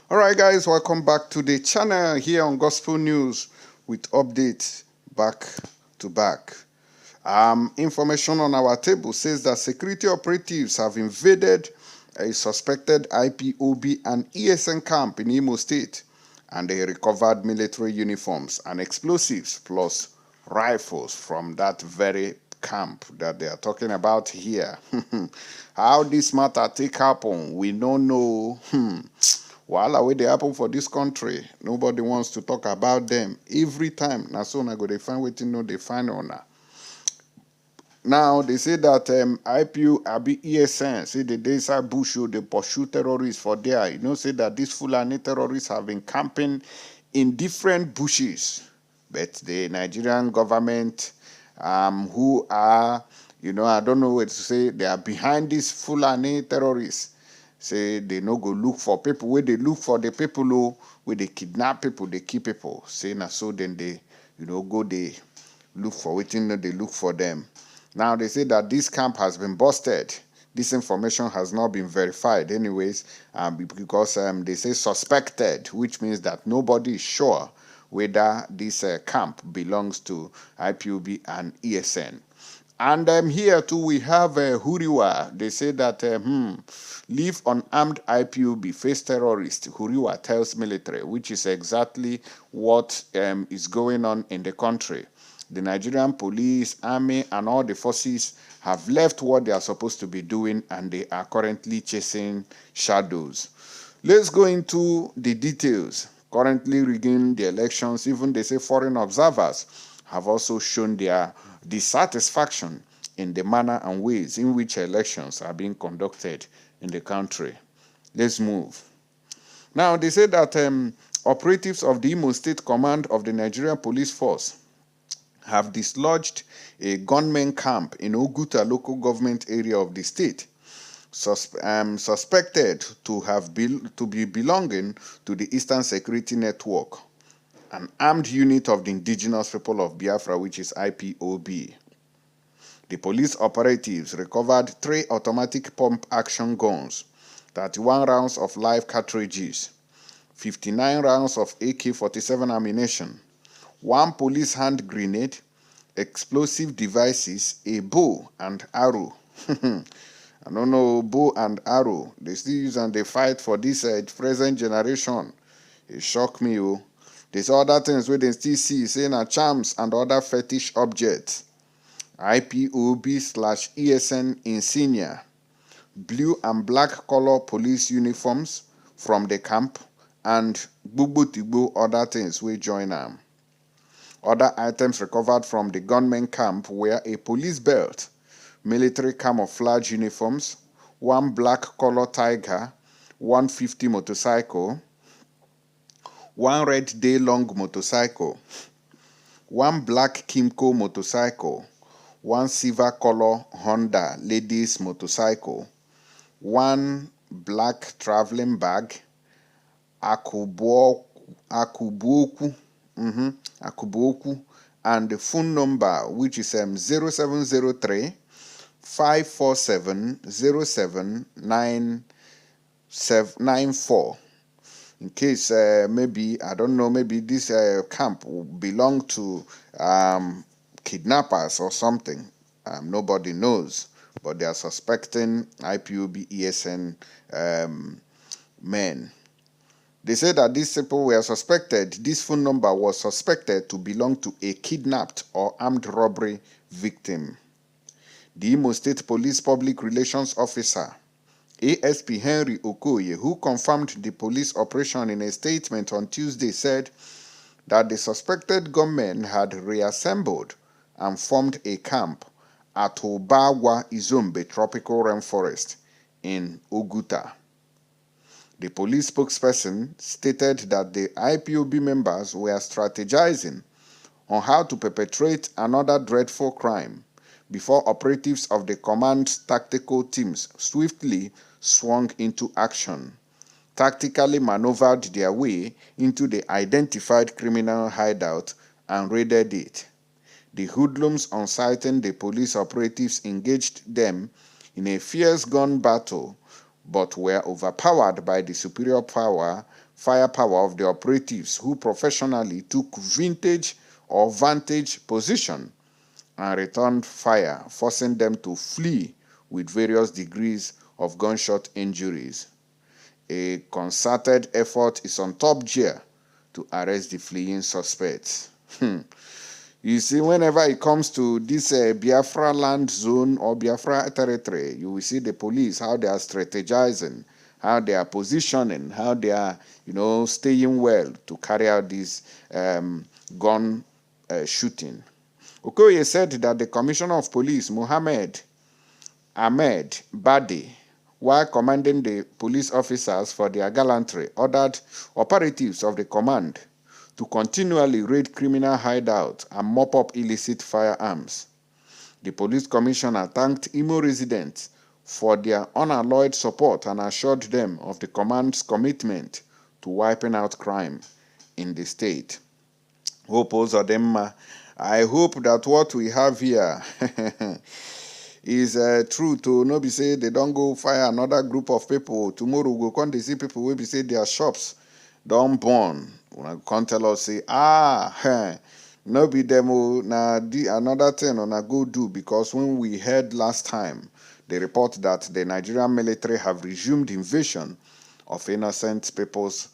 All right, guys, welcome back to the channel here on Gospel News with updates back to back. Information on our table says that security operatives have invaded a suspected IPOB and ESN camp in Imo State, and they recovered military uniforms and explosives plus rifles from that very camp that they are talking about here. How this matter take happen, we don't know. Wahala wey dey happen for this country, nobody wants to talk about them. Every time na so una go dey find wetin no dey find una. Now they say that IPU abi ESN say they dey inside bush, they pursue terrorists for there. You know, say that these Fulani terrorists have been camping in different bushes, but the Nigerian government, who are, I don't know what to say, they are behind these Fulani terrorists. Say they no go look for people where they look for the people where they kidnap people, they keep people. Say na so then they, go they look for waiting, they look for them. Now they say that this camp has been busted. This information has not been verified anyways, because they say suspected, which means that nobody is sure whether this camp belongs to IPOB and ESN. And here too we have HURIWA. They say that leave unarmed IPOB, face terrorist. HURIWA tells military, which is exactly what is going on in the country. The Nigerian police, army, and all the forces have left what they are supposed to be doing, and they are currently chasing shadows. Let's go into the details. Currently rigging the elections, even they say foreign observers have also shown their dissatisfaction in the manner and ways in which elections are being conducted in the country. Let's move. Now, they say that operatives of the Imo State Command of the Nigerian Police Force have dislodged a gunmen camp in Oguta local government area of the state, suspected to be belonging to the Eastern Security Network, an armed unit of the indigenous people of Biafra, which is IPOB. The police operatives recovered 3 automatic pump-action guns, 31 rounds of live cartridges, 59 rounds of AK-47 ammunition, 1 police hand grenade, explosive devices, a bow and arrow. I don't know, bow and arrow. They still use and they fight for this present generation. It shocked me, oh. There's other things where they still see, saying charms and other fetish objects. IPOB/ESN insignia, blue and black color police uniforms from the camp, and Gbugbo other things we join them. Other items recovered from the gunmen camp were a police belt, military camouflage uniforms, 1 black color Tiger, 150 motorcycle, 1 red day-long motorcycle, 1 black Kimco motorcycle, 1 silver color Honda ladies motorcycle, 1 black traveling bag, akubuoku, and the phone number, which is 0703 547 0794. In case maybe, I don't know, maybe this camp will belong to kidnappers or something. Nobody knows, but they are suspecting IPOB ESN men. They say that these people were suspected, this phone number was suspected to belong to a kidnapped or armed robbery victim. The Imo State Police Public Relations Officer, ASP Henry Okoye, who confirmed the police operation in a statement on Tuesday, said that the suspected gunmen had reassembled and formed a camp at Obawa Izombe Tropical Rainforest in Oguta. The police spokesperson stated that the IPOB members were strategizing on how to perpetrate another dreadful crime before operatives of the command tactical teams swiftly swung into action, tactically maneuvered their way into the identified criminal hideout and raided it. The hoodlums, on sighting the police operatives, engaged them in a fierce gun battle, but were overpowered by the superior power firepower of the operatives who professionally took vintage or vantage position and returned fire, forcing them to flee with various degrees of gunshot injuries. A concerted effort is on top gear to arrest the fleeing suspects. You see, whenever it comes to this Biafra land zone or Biafra territory, you will see the police, how they are strategizing, how they are positioning, how they are, staying well to carry out this gun shooting. Okoye said that the Commissioner of Police, Mohammed Ahmed Badi, while commanding the police officers for their gallantry, ordered operatives of the command to continually raid criminal hideouts and mop up illicit firearms. The police commissioner thanked Imo residents for their unalloyed support and assured them of the command's commitment to wiping out crime in the state. Hope Ozodemma, I hope that what we have here is true to no be say they don't go fire another group of people. Tomorrow we go come they see people will be say their shops don't burn. Una come tell us say, no be demo na another thing on a go do, because when we heard last time the report that the Nigerian military have resumed invasion of innocent people's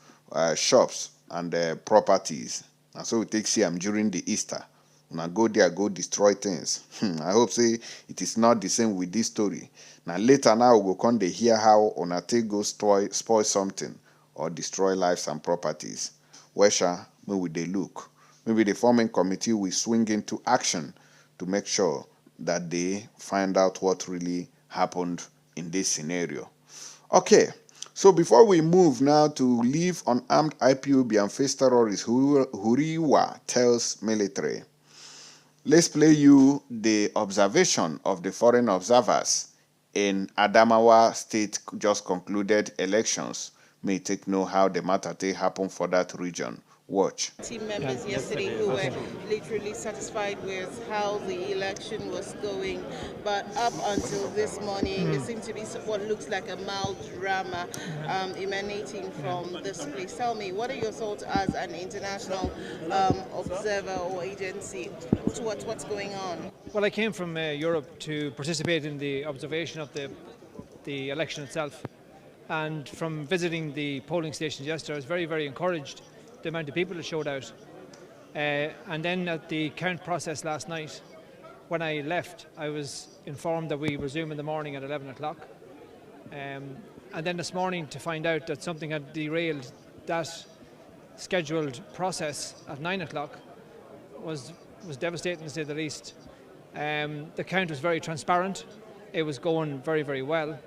shops and properties. And so we take CM during the Easter. Una go there, go destroy things. I hope say it is not the same with this story. Now later now we go come to hear how una take go spoil something or destroy lives and properties. Where shall maybe they look? Maybe the forming committee will swing into action to make sure that they find out what really happened in this scenario. Okay, so before we move now to leave unarmed IPOB and face terrorists, HURIWA tells military. Let's play you the observation of the foreign observers in Adamawa state just concluded elections. May take know how the matter take happen for that region. Watch. Team members yesterday who were literally satisfied with how the election was going, but up until this morning there seemed to be what looks like a mild drama emanating from this place. Tell me, what are your thoughts as an international observer or agency to what's going on? Well, I came from Europe to participate in the observation of the election itself, and from visiting the polling stations yesterday I was very, very encouraged the amount of people that showed out. And then at the count process last night, when I left, I was informed that we resume in the morning at 11 o'clock. And then this morning to find out that something had derailed that scheduled process at 9 o'clock was devastating, to say the least. The count was very transparent. It was going very, very well.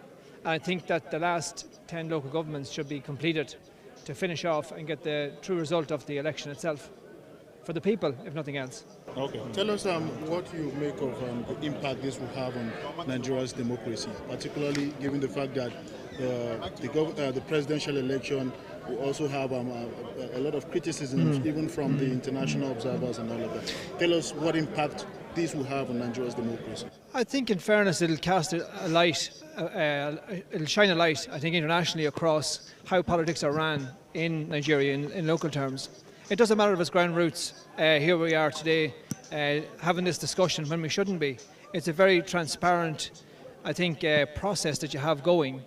And I think that the last 10 local governments should be completed to finish off and get the true result of the election itself for the people, if nothing else. Okay. Tell us what you make of the impact this will have on Nigeria's democracy, particularly given the fact that the presidential election will also have a lot of criticisms, even from the international observers and all of that. Tell us what impact this will have on Nigeria's democracy. I think, in fairness, it'll cast a light, it'll shine a light, I think, internationally across how politics are ran in Nigeria in local terms. It doesn't matter if it's ground roots. Here we are today having this discussion when we shouldn't be. It's a very transparent, I think, process that you have going.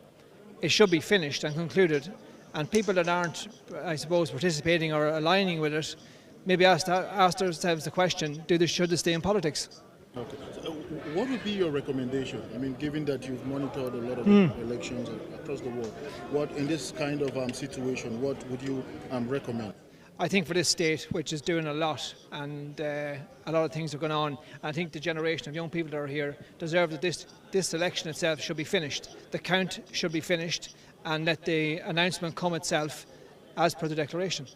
It should be finished and concluded, and people that aren't, I suppose, participating or aligning with it maybe ask themselves the question, should they stay in politics? Okay. So what would be your recommendation? I mean, given that you've monitored a lot of elections across the world, what in this kind of situation, what would you recommend? I think for this state, which is doing a lot, and a lot of things are going on, I think the generation of young people that are here deserve that this election itself should be finished. The count should be finished, and let the announcement come itself as per the declaration.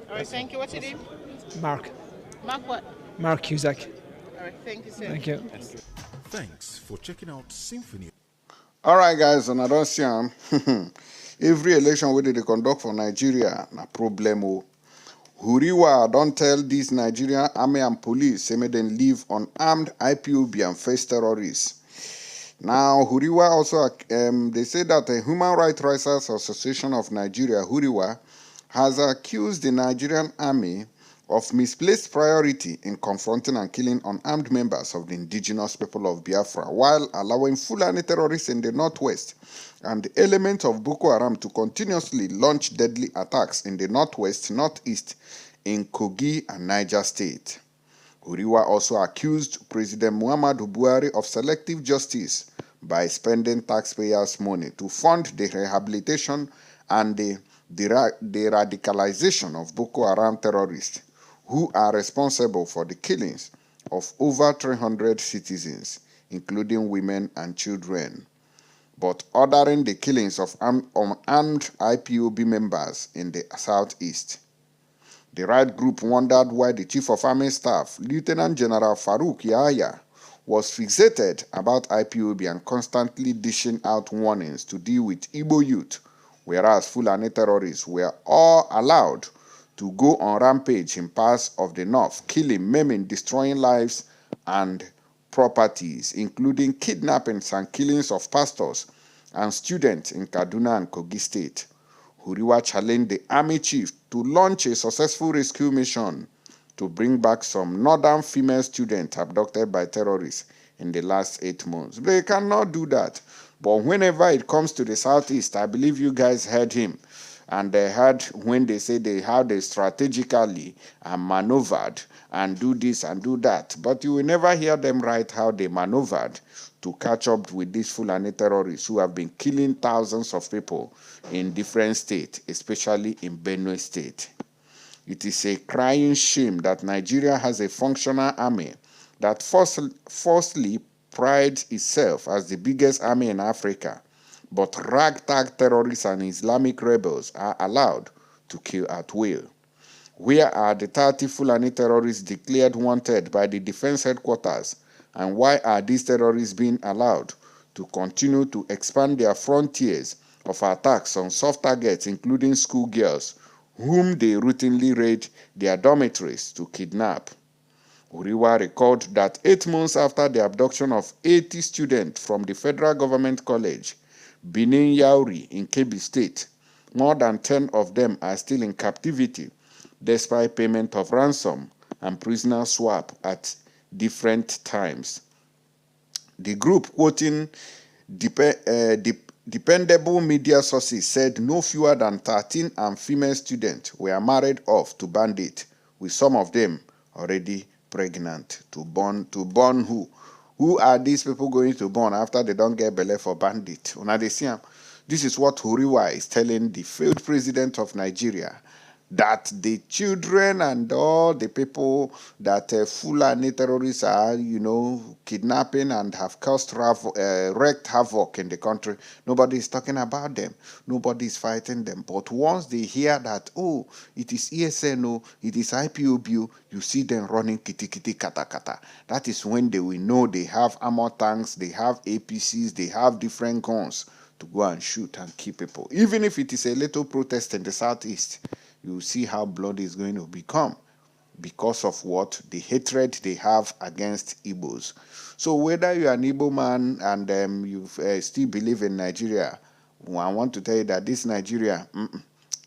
All right, thank you. What's your name? Mark. Mark what? Mark Cusack. All right, thank you, sir. Thank you. Thanks for checking out Symphony. All right, guys, and I don't see every election where they conduct for Nigeria, na problemo. HURIWA don't tell these Nigerian army and police, say may them leave unarmed IPOB and face terrorists. Now, HURIWA also, they say that the Human Rights Writers Association of Nigeria, HURIWA, has accused the Nigerian army of misplaced priority in confronting and killing unarmed members of the indigenous people of Biafra, while allowing Fulani terrorists in the northwest and the elements of Boko Haram to continuously launch deadly attacks in the northwest, northeast, in Kogi and Niger State. HURIWA also accused President Muhammadu Buhari of selective justice by spending taxpayers' money to fund the rehabilitation and the radicalization of Boko Haram terrorists, who are responsible for the killings of over 300 citizens, including women and children, but ordering the killings of unarmed IPOB members in the southeast. The right group wondered why the Chief of Army Staff, Lieutenant General Farouk Yahya, was fixated about IPOB and constantly dishing out warnings to deal with Igbo youth, whereas Fulani terrorists were all allowed to go on rampage in parts of the north, killing, maiming, destroying lives and properties, including kidnappings and killings of pastors and students in Kaduna and Kogi State. HURIWA challenged the army chief to launch a successful rescue mission to bring back some northern female students abducted by terrorists in the last 8 months. They cannot do that. But whenever it comes to the southeast, I believe you guys heard him. And they heard when they say how they strategically maneuvered and do this and do that. But you will never hear them write how they maneuvered to catch up with these Fulani terrorists who have been killing thousands of people in different states, especially in Benue State. It is a crying shame that Nigeria has a functional army that falsely prides itself as the biggest army in Africa, but ragtag terrorists and Islamic rebels are allowed to kill at will. Where are the 30 Fulani terrorists declared wanted by the defense headquarters, and why are these terrorists being allowed to continue to expand their frontiers of attacks on soft targets, including schoolgirls, whom they routinely raid their dormitories to kidnap? HURIWA recalled that 8 months after the abduction of 80 students from the Federal Government College, Benin Yauri in Kebbi State, more than 10 of them are still in captivity, despite payment of ransom and prisoner swap at different times. The group, quoting dependable media sources, said no fewer than 13 and female students were married off to bandits, with some of them already pregnant. To born who? Who are these people going to born after they don't get belly for bandit? This is what HURIWA is telling the failed president of Nigeria, that the children and all the people that Fulani terrorists are, kidnapping and have wreaked havoc in the country, nobody is talking about them. Nobody is fighting them. But once they hear that, oh, it is ESN, it is IPOB, you see them running kitty kata kata. That is when they will know they have armor tanks, they have APCs, they have different guns to go and shoot and kill people. Even if it is a little protest in the southeast, you see how bloody is going to become because of what? The hatred they have against Igbos. So whether you're an Igbo man and you still believe in Nigeria, I want to tell you that this Nigeria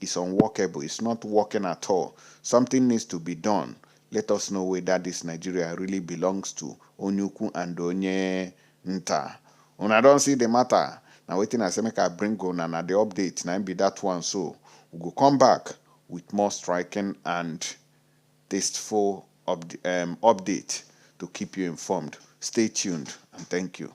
is unworkable. It's not working at all. Something needs to be done. Let us know whether this Nigeria really belongs to Onyuku and Onye Nta. When I don't see the matter, now waiting I say make I bring on and the update, now be that one. So we'll come back with more striking and tasteful update to keep you informed. Stay tuned and thank you.